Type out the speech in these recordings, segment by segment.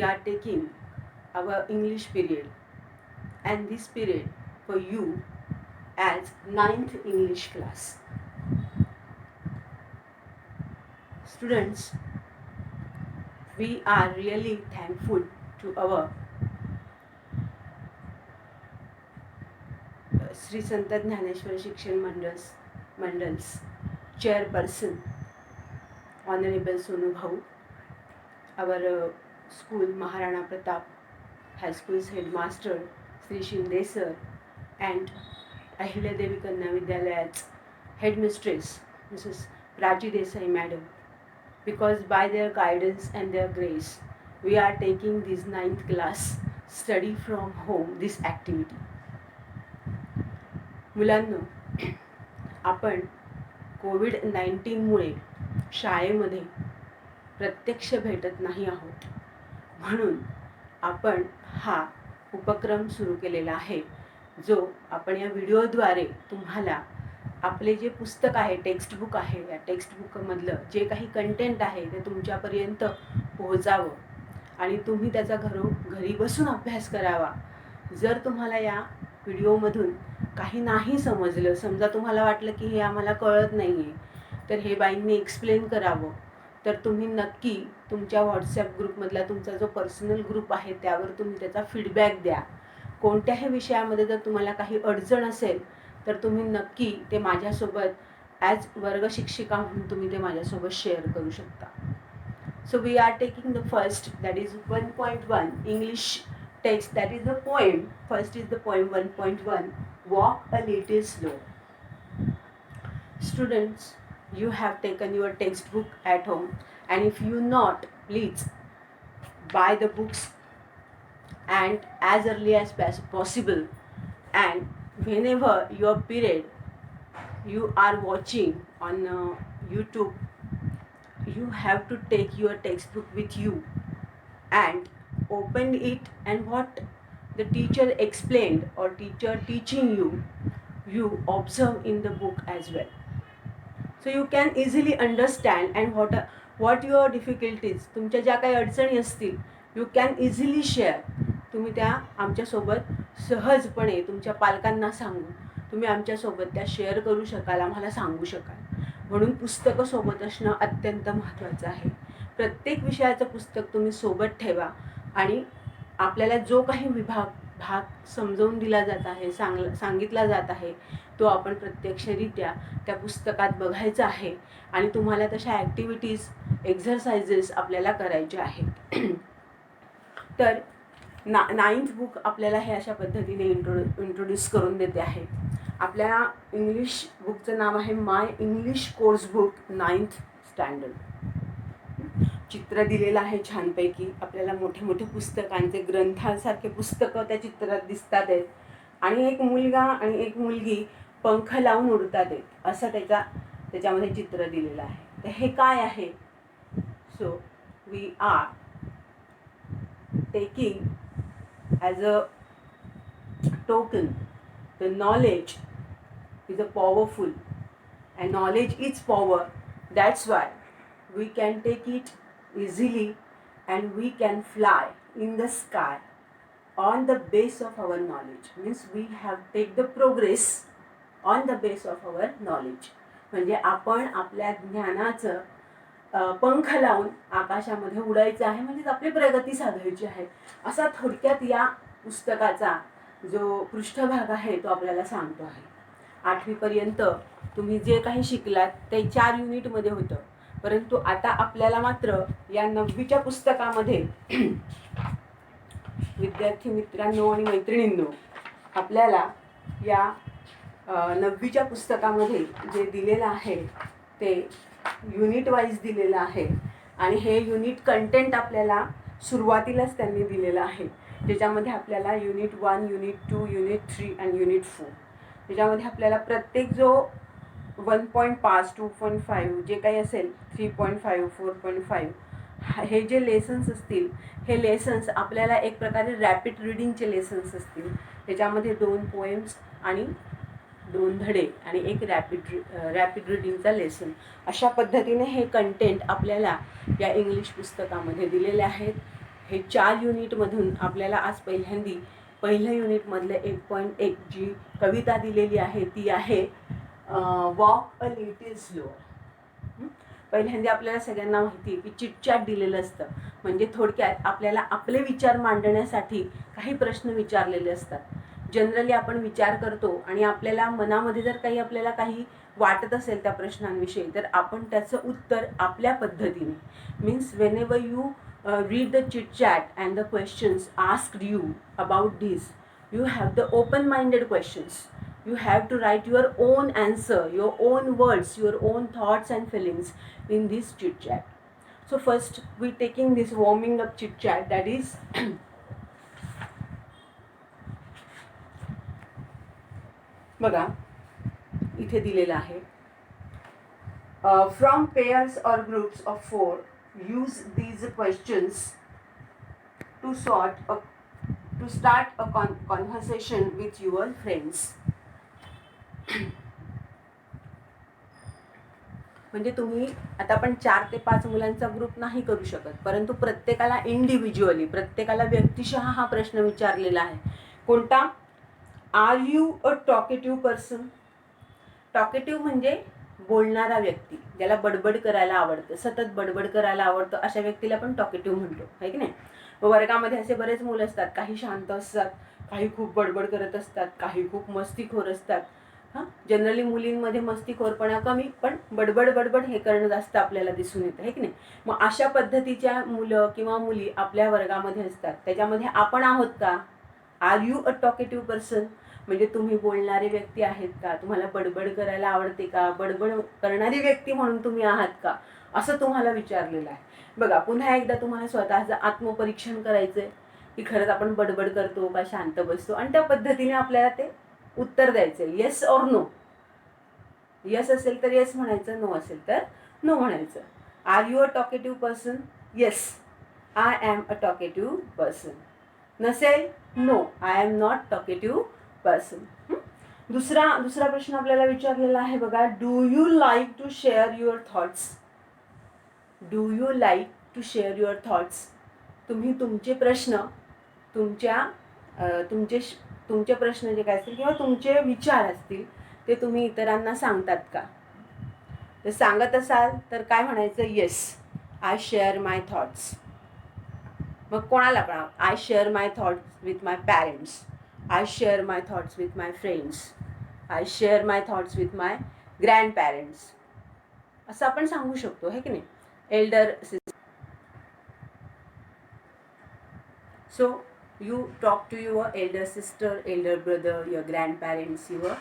are taking our English period, and this period for you as 9th English class. Students, we are really thankful to our Shri संत ज्ञानेश्वर शिक्षण mandals chairperson Honorable Sonu Bhau, our school Maharana Pratap High School's headmaster Sri Shinde sir, and Ahilya Devi Kanya Vidyalayat's headmistress Mrs. Prachi Desai madam, because by their guidance and their grace we are taking this 9th class study from home this activity. मुलांनो, आपण कोविड-19मुळे शाळेमध्ये प्रत्यक्ष भेटत नाही आहोत, म्हणून आपण हा उपक्रम सुरू केलेला आहे, जो आपण या व्हिडिओद्वारे तुम्हाला आपले जे पुस्तक आहे, टेक्स्टबुक आहे, या टेक्स्टबुकमधलं जे काही कंटेंट आहे ते तुमच्यापर्यंत पोहोचावं आणि तुम्ही त्याचा घरी बसून अभ्यास करावा. जर तुम्हाला या व्हिडिओमधून काही नाही समजलं, समजा तुम्हाला वाटलं की हे आम्हाला कळत नाही आहे, तर हे बाईंनी एक्सप्लेन करावं, तर तुम्ही नक्की तुमच्या व्हॉट्सॲप ग्रुपमधला तुमचा जो पर्सनल ग्रुप आहे त्यावर तुम्ही त्याचा फीडबॅक द्या. कोणत्याही विषयामध्ये जर तुम्हाला काही अडचण असेल तर तुम्ही नक्की ते माझ्यासोबत ॲज वर्ग शिक्षिका म्हणून तुम्ही ते माझ्यासोबत शेअर करू शकता. So we are taking the first, that is 1.1 English text, that is the poem. First is the poem 1.1, Walk a Little Slow. Students, you have taken your textbook at home, and if you not, please buy the books and as early as possible, and whenever your period you are watching on YouTube, you have to take your textbook with you and open it, and what the teacher explained or teacher teaching you observe in the book as well, so you can easily understand, and what your difficulties, तुमच्या ज्या काही अडचणी असतील, you can easily share. तुम्ही त्या आमच्यासोबत सहजपणे तुमच्या पालकांना सांगून तुम्ही आमच्यासोबत त्या शेअर करू शकाल, आम्हाला सांगू शकाल. म्हणून पुस्तकं सोबत असणं अत्यंत महत्त्वाचं आहे. प्रत्येक विषयाचं पुस्तक तुम्ही सोबत ठेवा आणि आपल्याला जो काही भाग समजावून दिला जात आहे, सांगितला जात आहे, तो आपण प्रत्यक्षरित्या त्या पुस्तकात बघायचा आहे आणि तुम्हाला तशा ॲक्टिव्हिटीज, एक्झरसाइजेस आपल्याला करायच्या आहेत. तर 9th बुक आपल्याला हे अशा पद्धतीने इंट्रोड्यूस करून देते आहे. आपल्या इंग्लिश बुकचं नाव आहे my English course book 9th standard. चित्र दिलेलं आहे छानपैकी. आपल्याला मोठे मोठे पुस्तकांचे, ग्रंथासारखे पुस्तकं त्या चित्रात दिसतात आहेत, आणि एक मुलगा आणि एक मुलगी पंख लावून उडतात आहेत, असं त्याच्यामध्ये चित्र दिलेलं आहे. तर हे काय आहे? So we are taking as a token the knowledge is a powerful, and knowledge is power. That's why we can take it easily, and we can fly in the sky on the base of our knowledge. Means we have take the progress on the base of our knowledge. म्हणजे आपण आपल्या ज्ञानाचं पंख लावून आकाशामध्ये उडायचं आहे, म्हणजे आपली प्रगती साधायची आहे. असा थोडक्यात या पुस्तकाचा जो पृष्ठभाग आहे तो आपल्याला सांगतो आहे. 8वी पर्यंत तुम्ही जे काही शिकलात ते 4 युनिटमध्ये होतं, परंतु आता आपल्याला मात्र या 9वीच्या पुस्तकामध्ये विद्यार्थी मित्रांनो आणि मैत्रिणींनो, आपल्याला या 9वीच्या पुस्तकामध्ये जे दिलेलं आहे ते युनिट वाईज दिलेलं आहे, आणि हे युनिट कंटेंट आपल्याला सुरुवातीलाच त्यांनी दिलेलं आहे, ज्याच्यामध्ये आपल्याला युनिट 1, युनिट 2, युनिट 3 आणि युनिट 4, त्याच्यामध्ये आपल्याला प्रत्येक जो 1.5, 2.5 जे काही असेल, 3.5, 4.5 हे जे लेसन्स असतील, हे लेसन्स आपल्याला एक प्रकारे रॅपिड रीडिंगचे लेसन्स असतील. त्याच्यामध्ये 2 पोएम्स आणि 2 धडे आणि एक रॅपिड रीडिंगचा लेसन, अशा पद्धतीने हे कंटेंट आपल्याला या इंग्लिश पुस्तकामध्ये दिलेले आहेत. हे 4 युनिटमधून आपल्याला आज पहिल्या युनिटमधलं 1.1 जी कविता दिलेली आहे ती आहे वॉक अ लिटिल स्लोअर. पहिल्यांदा आपल्याला सगळ्यांना माहिती आहे की चिटचॅट दिलेलं असतं, म्हणजे थोडक्यात आपल्याला आपले विचार मांडण्यासाठी काही प्रश्न विचारलेले असतात. जनरली आपण विचार करतो आणि आपल्याला मनामध्ये जर आपल्याला काही वाटत असेल त्या प्रश्नांविषयी तर आपण त्याचं उत्तर आपल्या पद्धतीने means whenever you read the chit chat and the questions asked you about this, you have the open minded questions. You have to write your own answer, your own words, your own thoughts and feelings in this chit chat. So first we taking this warming up chit chat, that is बघा इथे दिलेलं आहे. From pairs or groups of 4, use these questions to start a conversation with your friends. म्हणजे तुम्ही आता आपण 4 ते 5 मुलांचा ग्रुप नाही करू शकत, परंतु प्रत्येकाला इंडिव्हिज्युअली प्रत्येकाला व्यक्तिशः हा प्रश्न विचारलेला आहे. कोणता? Are you a talkative person? Talkative म्हणजे बोलणारा व्यक्ती, ज्याला बडबड करायला आवडतं, सतत बडबड करायला आवडतं, अशा व्यक्तीला आपण टॉकेटिव्ह म्हणतो, आहे की नाही. वर्गामध्ये असे बरेच मुलं असतात, काही शांत असतात, काही खूप बडबड करत असतात, काही खूप मस्तीखोर असतात. जनरली मुलींमध्ये मस्तीखोरपणा कमी, पण बडबड हे करणं जास्त आपल्याला दिसून येतं, आहे की नाही. मग अशा पद्धतीच्या मुलं किंवा मुली आपल्या वर्गामध्ये असतात, त्याच्यामध्ये आपण आहोत का? Are you a talkative person? म्हणजे तुम्ही बोलणारे व्यक्ती आहेत का? तुम्हाला बडबड करायला आवडते का? बडबड करणारी व्यक्ती म्हणून तुम्ही आहात का? असं तुम्हाला विचारलेलं आहे. बघा, पुन्हा एकदा तुम्हाला स्वतःचं आत्मपरीक्षण करायचंय की खरंच आपण बडबड करतो का शांत बसतो, आणि त्या पद्धतीने आपल्याला ते उत्तर द्यायचंय. Yes or no. येस असेल तर येस म्हणायचं, नो असेल तर नो म्हणायचं. Are you a talkative person? Yes, I am a talkative person. नसेल, no, I am not talkative person. दुसरा प्रश्न आपल्याला विचारलेला आहे बघा. Do you like to share your thoughts? Do you like to share your thoughts? तुम्ही तुमचे प्रश्न तुमचे प्रश्न जे काय असतील किंवा तुमचे विचार असतील ते तुम्ही इतरांना सांगतात का? तर सांगत असाल तर काय म्हणायचं? Yes, I share my thoughts. मग कोणाला पण? I share my thoughts with my parents, I share my thoughts with my friends, I share my thoughts with my grand parents, असं आपण सांगू शकतो, है की नाही. Elder sister. So you talk to your elder sister, elder brother, your grandparents, your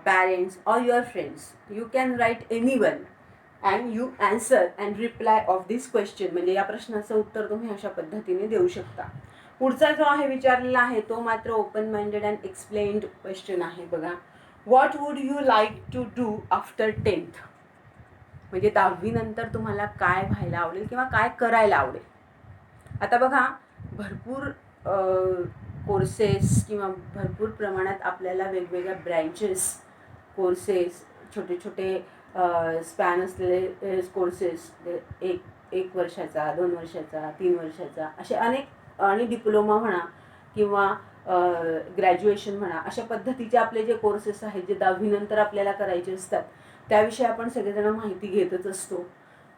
parents or your friends. You can write anyone and you answer and reply of this question. म्हणजे या प्रश्नाचं उत्तर तुम्ही अशा पद्धतीने देऊ शकता. पुढचा जो आहे विचारलेला आहे तो मात्र open minded and explained question आहे बघा. What would you like to do after 10th? म्हणजे 10वी नंतर तुम्हाला काय व्हायला आवडेल किंवा काय करायला आवडेल. आता बघा, भरपूर कोर्सेस किंवा भरपूर प्रमाणात आपल्याला वेगवेगळ्या ब्रँचेस, कोर्सेस, छोटे छोटे स्पॅन असलेले कोर्सेस, एक वर्षाचा, 2 वर्षाचा, 3 वर्षाचा, असे अनेक, आणि डिप्लोमा म्हणा किंवा ग्रॅज्युएशन म्हणा, अशा पद्धतीचे आपले जे कोर्सेस आहेत जे 10वी नंतर आपल्याला करायचे असतात त्याविषयी आपण सगळेजण माहिती घेतच असतो.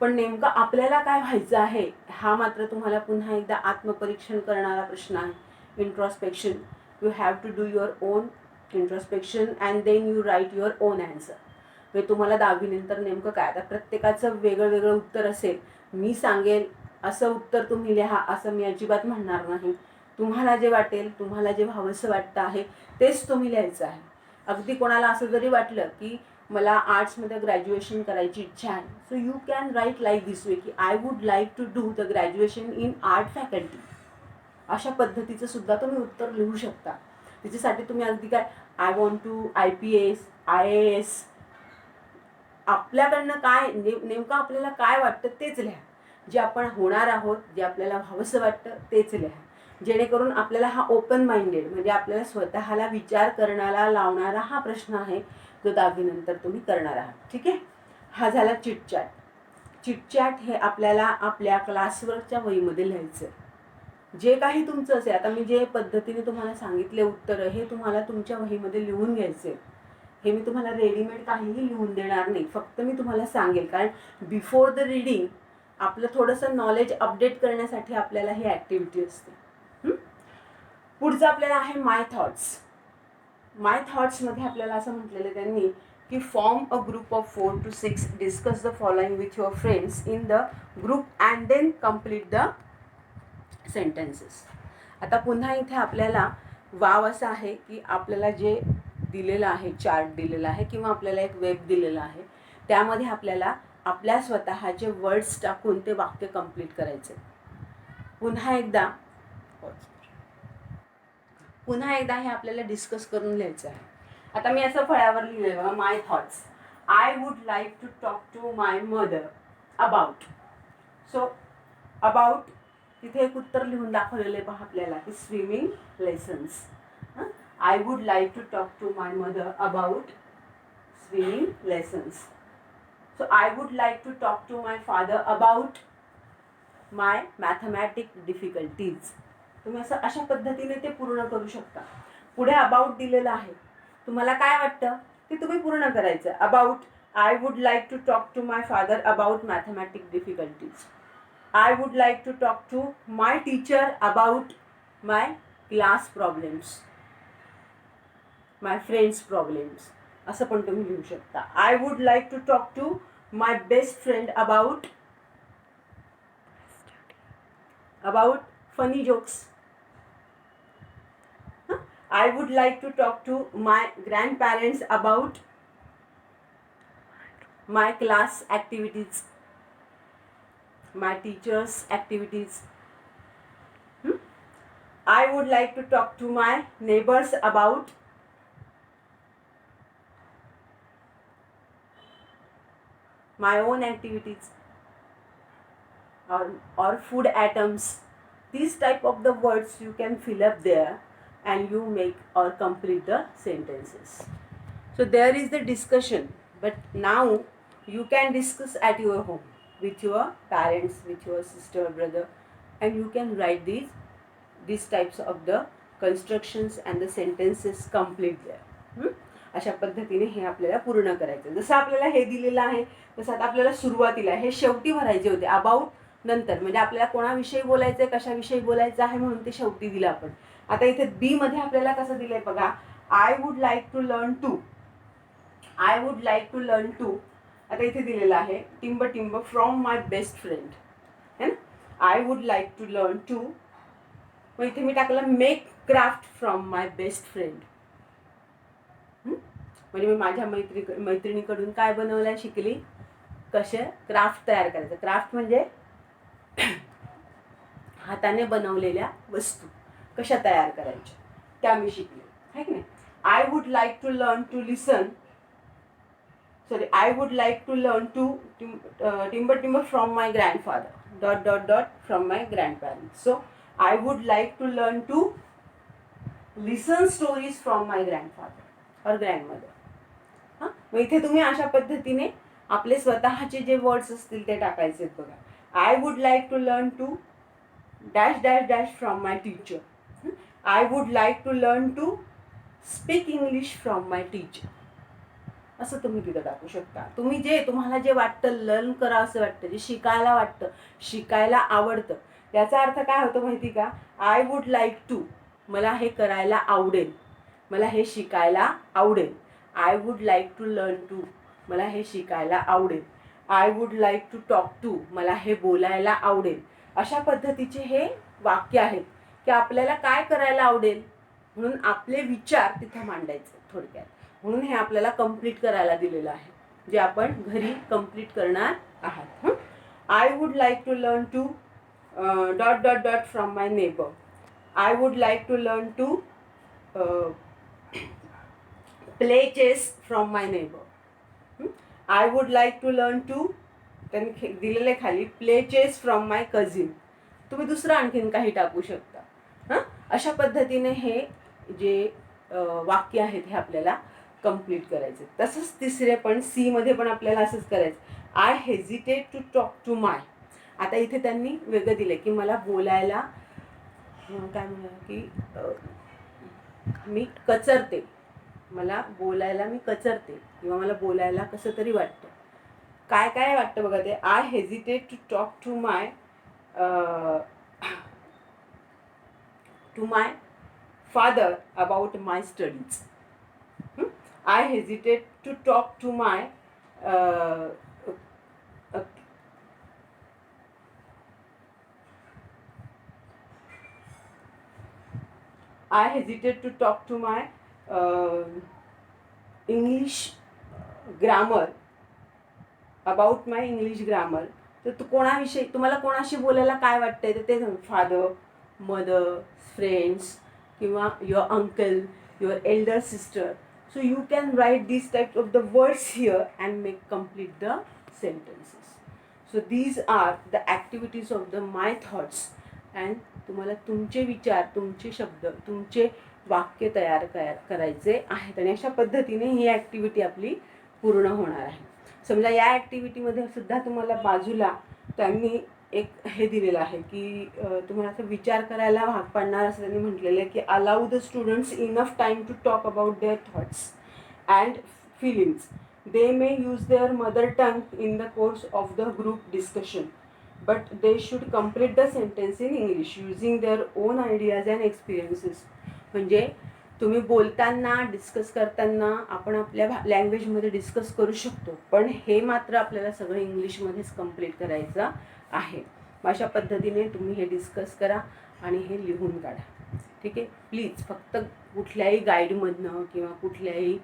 पण नेमकं आपल्याला काय व्हायचं आहे हा मात्र तुम्हाला पुन्हा एकदा आत्मपरीक्षण करणारा प्रश्न आहे. Introspection. You have to do your own introspection and then you write your own answer. म्हणजे तुम्हाला 10वी नंतर नेमकं काय, आता प्रत्येकाचं वेगळं वेगळं उत्तर असेल. मी सांगेल असं उत्तर तुम्ही लिहा असं मी अजिबात म्हणणार नाही. तुम्हाला जे वाटेल, तुम्हाला जे व्हावंसं वाटतं आहे तेच तुम्ही लिहायचं आहे. अगदी कोणाला असं जरी वाटलं की मला आर्ट्समध्ये ग्रॅज्युएशन करायची इच्छा आहे, so you can write like this way की I would like to do the graduation in art faculty. अशा पद्धतीचं सुद्धा तुम्ही उत्तर लिहू शकता. त्याच्यासाठी तुम्ही अगदी काय I want to IPS, IAS, आपल्याकडनं काय नेमकं आपल्याला काय वाटतं तेच लिहा. जे आपण होणार आहोत, जे आपल्याला व्हावंसं वाटतं तेच लिहा, जेणेकरून आपल्याला हा ओपन माइंडेड म्हणजे आपल्याला स्वतःला विचार करण्याला लावणारा हा प्रश्न आहे जो 10वी नंतर तुम्ही करणार आहात. ठीक आहे. हा झाला चिटचॅट. चिटचॅट हे आपल्याला आपल्या क्लासवर्कच्या वहीमध्ये लिहायचं आहे. जे काही तुमचं असेल, आता मी जे पद्धतीने तुम्हाला सांगितले उत्तरं, हे तुम्हाला तुमच्या वहीमध्ये लिहून घ्यायचे. हे मी तुम्हाला रेडीमेड काहीही लिहून देणार नाही, फक्त मी तुम्हाला सांगेल. कारण बिफोर द रीडिंग आपलं थोडंसं नॉलेज अपडेट करण्यासाठी आपल्याला ही ॲक्टिव्हिटी असते. पुढचं आपल्याला आहे माय थॉट्स. माय थॉट्समध्ये आपल्याला असं म्हटलेलं त्यांनी की form a group of 4 to 6, discuss the following with your friends in the group and then complete the sentences. आता पुन्हा इथे आपल्याला वाव असा आहे की आपल्याला जे दिलेलं आहे, चार्ट दिलेला आहे किंवा आपल्याला एक वेब दिलेला आहे, त्यामध्ये आपल्याला आपल्या स्वतःचे वर्ड्स टाकून ते वाक्य कंप्लीट करायचे. पुन्हा एकदा हे आपल्याला डिस्कस करून लिहायचं आहे. आता मी असं फळ्यावर लिहिलेलं बघा, my thoughts. I would like to talk to my mother about. So about तिथे एक उत्तर लिहून दाखवलेलं आहे पहा आपल्याला की swimming lessons. I would like to talk to my mother about swimming lessons. So I would like to talk to my father about my mathematic difficulties. तुम्ही अशा पद्धतीने ते पूर्ण करू शकता. पुढे अबाउट दिलेलं आहे, तुम्हाला काय वाटतं ते तुम्ही पूर्ण करायचं. About I would like to talk to my father about mathematic difficulties. I would like to talk to my teacher about my class problems, my friends problems, असं पण तुम्ही लिहू शकता. I would like to talk to my best friend about funny jokes. I would like to talk to my grandparents about my class activities, my teachers' activities. I would like to talk to my neighbors about my own activities or food items. These type of the words you can fill up there and you make or complete the sentences. So there is the discussion, but now you can discuss at your home with your parents, with your sister, brother, and you can write these types of the constructions and the sentences complete there. अशा पद्धतीने हे आपल्याला पूर्ण करायचं. जसं आपल्याला हे दिलेलं आहे तसं आता आपल्याला सुरुवातीला हे शेवटी भरायचे होते. अबाउट नंतर म्हणजे आपल्याला कोणाविषयी बोलायचं आहे, कशाविषयी बोलायचं आहे म्हणून ते शेवटी दिलं आपण. आता इथे बी मध्ये आपल्याला कसं दिलंय बघा, I would like to learn to. I would like to learn to. आता इथे दिलेलं आहे टिंब टिंब फ्रॉम माय बेस्ट फ्रेंड, है ना. I would like to learn to. मग इथे मी टाकलं make craft from my best friend. म्हणजे मी माझ्या मैत्रिणीकडून काय बनवलंय शिकली, कसे क्राफ्ट तयार करायचं. क्राफ्ट म्हणजे हाताने बनवलेल्या वस्तू कशा तयार करायच्या त्या मी शिकले, है की नाही. I would like to learn to listen. Sorry, I would like to learn to टिंब टिंब from my grandfather dot dot dot from my grandparents. So I would like to learn to listen stories from my grandfather और grandmother. हां, मग इथे तुम्ही अशा पद्धतीने आपले स्वतःचे जे वर्ड्स असतील ते टाकायचे आहेत बघा. I would like to learn to dash dash dash from my teacher. I would like to learn to speak English from my teacher. असं तुम्ही तिथं टाकू शकता. तुम्ही तुम्हाला जे वाटतं, लर्न करा असं वाटतं, जे शिकायला वाटतं, शिकायला आवडतं, याचा अर्थ काय होतो माहिती का. आय वुड लाईक टू, मला हे करायला आवडेल, मला हे शिकायला आवडेल. I would like to learn to, मला हे शिकायला आवडेल. I would like to talk to, मला हे बोलायला आवडेल. अशा पद्धतीचे हे वाक्य आहेत की आपल्याला काय करायला आवडेल म्हणून आपले विचार तिथं मांडायचे थोडक्यात. म्हणून हे आपल्याला कंप्लीट करायला दिलेलं आहे, जे आपण घरी कंप्लीट करणार आहात. I would like to learn to dot dot dot from my neighbour. I would like to learn to play chess from my neighbour. I would like to learn to, त्यांनी दिलेले खाली, play chess from my cousin. तुम्ही दुसरं आणखीन काही टाकू शकता. हां, अशा पद्धतीने हे जे वाक्य आहेत हे आपल्याला कंप्लीट करायचे. तसंच तिसरे पण सी मध्ये पण आपल्याला असंच करायचं. I hesitate to talk to my. आता इथे त्यांनी वेगळं दिलं की मला बोलायला काय म्हणूया की मी कचरते, मला बोलायला मी कचरते किंवा मला बोलायला कसं तरी वाटतं. काय काय वाटतं बघा ते. I hesitate to talk to my father about my studies. I hesitate to talk to my I hesitate to talk to my English grammar about my English grammar. तर तू कोणाविषयी, तुम्हाला कोणाशी बोलायला काय वाटतंय तर ते फादर, मदर, फ्रेंड्स किंवा your uncle, your elder sister. So you can write this type of the words here and make complete the sentences. So these are the activities of the my thoughts. And तुम्हाला तुमचे विचार, तुमचे शब्द, तुमचे वाक्य तयार करायचे आहेत. आणि अशा पद्धतीने ही ॲक्टिव्हिटी आपली पूर्ण होणार आहे. समजा या ॲक्टिव्हिटीमध्ये सुद्धा तुम्हाला बाजूला त्यांनी एक हे दिलेलं आहे की तुम्हाला असं विचार करायला भाग पाडणार असं त्यांनी म्हटलेलं आहे की allow the students enough time to talk about their thoughts and feelings. They may use their mother tongue in the course of the group discussion, but they should complete the sentence in English using their own ideas and experiences. म्हणजे तुम्ही बोलताना, discuss करताना आपण आपल्या लँग्वेजमध्ये discuss करू शकतो, पण हे मात्र आपल्याला सगळं इंग्लिशमध्येच कंप्लीट करायचं आहे. अशा पद्धतीने तुम्ही हे डिस्कस करा आणि हे लिहून काढा. ठीक आहे. प्लीज फक्त कुठल्याही गाईडमधनं किंवा कुठल्याही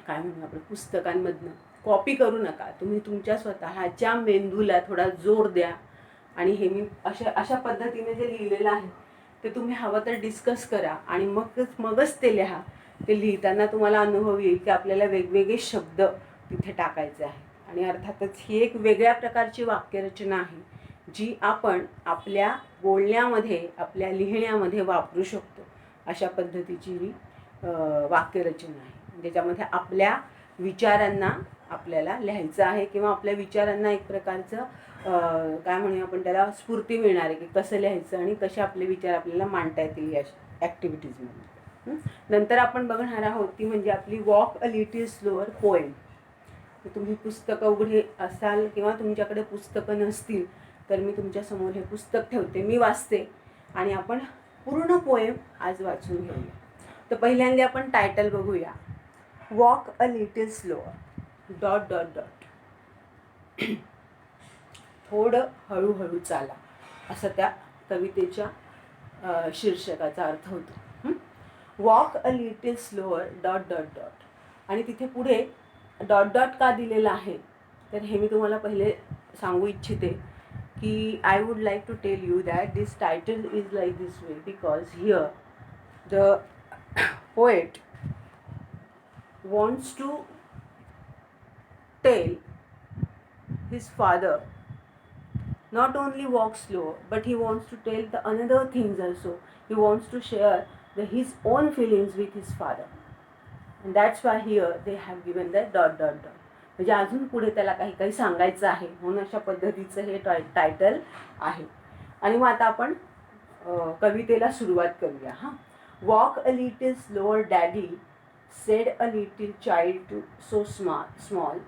काय म्हणू आपण पुस्तकांमधनं कॉपी करू नका. तुम्ही तुमच्या स्वतःच्या मेंदूला थोडा जोर द्या आणि हे मी अशा पद्धतीने जे लिहिलेलं आहे ते तुम्ही हवं तर डिस्कस करा आणि मगच ते लिहा. ते लिहिताना तुम्हाला अनुभव येईल की आपल्याला वेगवेगळे शब्द तिथे टाकायचे आहे. आणि अर्थातच ही एक वेगळ्या प्रकारची वाक्यरचना आहे जी आपण आपल्या बोलण्यामध्ये, आपल्या लिहिण्यामध्ये वापरू शकतो. अशा पद्धतीची ही वाक्यरचना आहे ज्याच्यामध्ये आपल्या विचारांना आपल्याला लिहायचं आहे किंवा आपल्या विचारांना एक प्रकारचं काय म्हणूया आपण त्याला स्फूर्ती मिळणार आहे की कसं लिहायचं आणि कसे आपले विचार आपल्याला मांडता येतील या ॲक्टिव्हिटीजमध्ये. नंतर आपण बघणार आहोत ती म्हणजे आपली walk a little slower poem. तुम्ही पुस्तकं उघडे असाल किंवा तुमच्याकडे पुस्तकं नसतील तर मी तुमच्यासमोर हे पुस्तक ठेवते, मी वाचते आणि आपण पूर्ण पोएम आज वाचून घेऊया. तर पहिल्यांदा आपण टायटल बघूया. Walk a little slower dot dot dot. थोडं हळूहळू चाला असं त्या कवितेच्या शीर्षकाचा अर्थ होतो. Walk a little slower dot dot dot. आणि तिथे पुढे डॉट डॉट का दिलेलं आहे तर हे मी तुम्हाला पहिले सांगू इच्छिते की I would like to tell you that this title is like this way because here the poet wants to tell his father not only walk slow but he wants to tell the another things also. He wants to share his own feelings with his father, and that's why here they have given the dot dot dot. म्हणजे अजून पुढे त्याला काही काही सांगायचं आहे म्हणून अशा पद्धतीचं हे टायटल आहे. आणि मग आता आपण कवितेला सुरुवात करूया. Walk a little slower daddy said a little child to so small,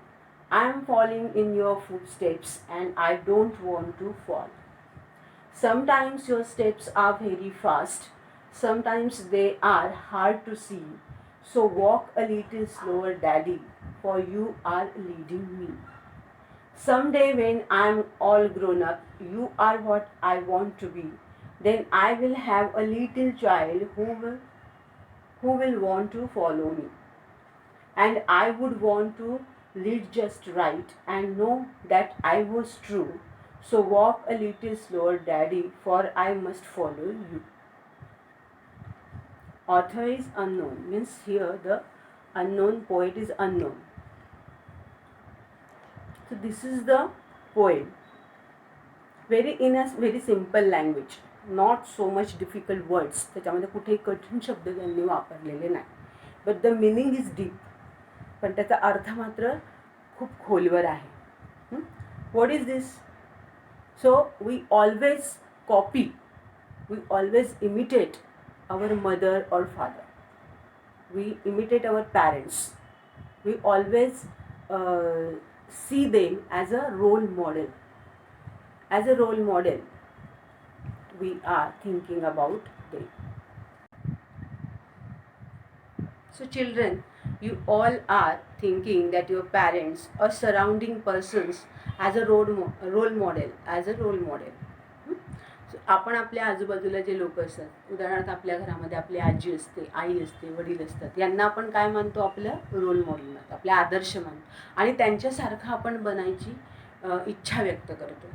I am falling in your footsteps and I don't want to fall. Sometimes your steps are very fast, sometimes they are hard to see. So walk a little slower, daddy, for you are leading me. Someday when I am all grown up, you are what I want to be. Then I will have a little child who will want to follow me. And I would want to lead just right and know that I was true. So walk a little slower, daddy, for I must follow you. Author is unknown, means here the unknown poet is unknown. So this is the poem. In a very simple language. Not so much difficult words. त्याच्यामध्ये कुठेही कठीण शब्द त्यांनी वापरलेले नाही. But the meaning is deep. पण त्याचा अर्थ मात्र खूप खोलवर आहे. What is this? So we always copy We always imitate our mother or father. We imitate our parents. We always see them as a role model. As a role model, we are thinking about them. So children, you all are thinking that your parents or surrounding persons as a role model, as a role model. So आपण आपल्या आजूबाजूला जे लोक असतात, उदाहरणार्थ आपल्या घरामध्ये आपली आजी असते, आई असते, वडील असतात, यांना आपण काय मानतो? आपलं रोल मॉडेल मानतो, आपले आदर्श मानतो आणि त्यांच्यासारखं आपण बनायची इच्छा व्यक्त करतो.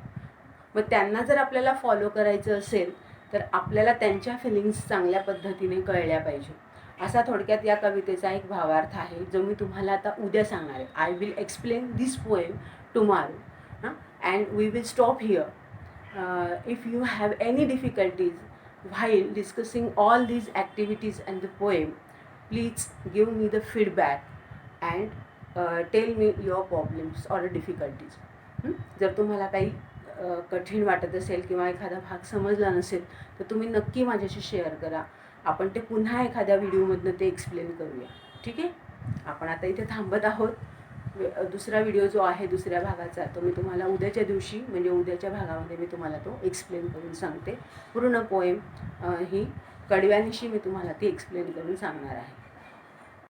मग त्यांना जर आपल्याला फॉलो करायचं असेल तर आपल्याला त्यांच्या फिलिंग्स चांगल्या पद्धतीने कळल्या पाहिजे. असा थोडक्यात या कवितेचा एक भावार्थ आहे, जो मी तुम्हाला आता उद्या सांगणार आहे. I will explain this poem tomorrow and we will stop here. If you have any difficulties while discussing all these activities and the poem, please give me the feedback and tell me your problems or difficulties. जर तुम्हाला काही कठीण वाटत असेल किंवा एखादा भाग समजला नसेल तर तुम्ही नक्की माझ्याशी शेअर करा. आपण ते पुन्हा एखाद्या व्हिडिओमधनं ते एक्सप्लेन करूया. ठीक आहे. आपण आता इथे थांबत आहोत. दुसरा व्हिडिओ जो आहे दुसऱ्या भागाचा तो मी तुम्हाला उद्याच्या दिवशी म्हणजे उद्याच्या भागामध्ये मी तुम्हाला तो एक्सप्लेन करून सांगते. पूर्ण पोएम ही कडव्यानिशी मी तुम्हाला ती एक्सप्लेन करून सांगणार आहे.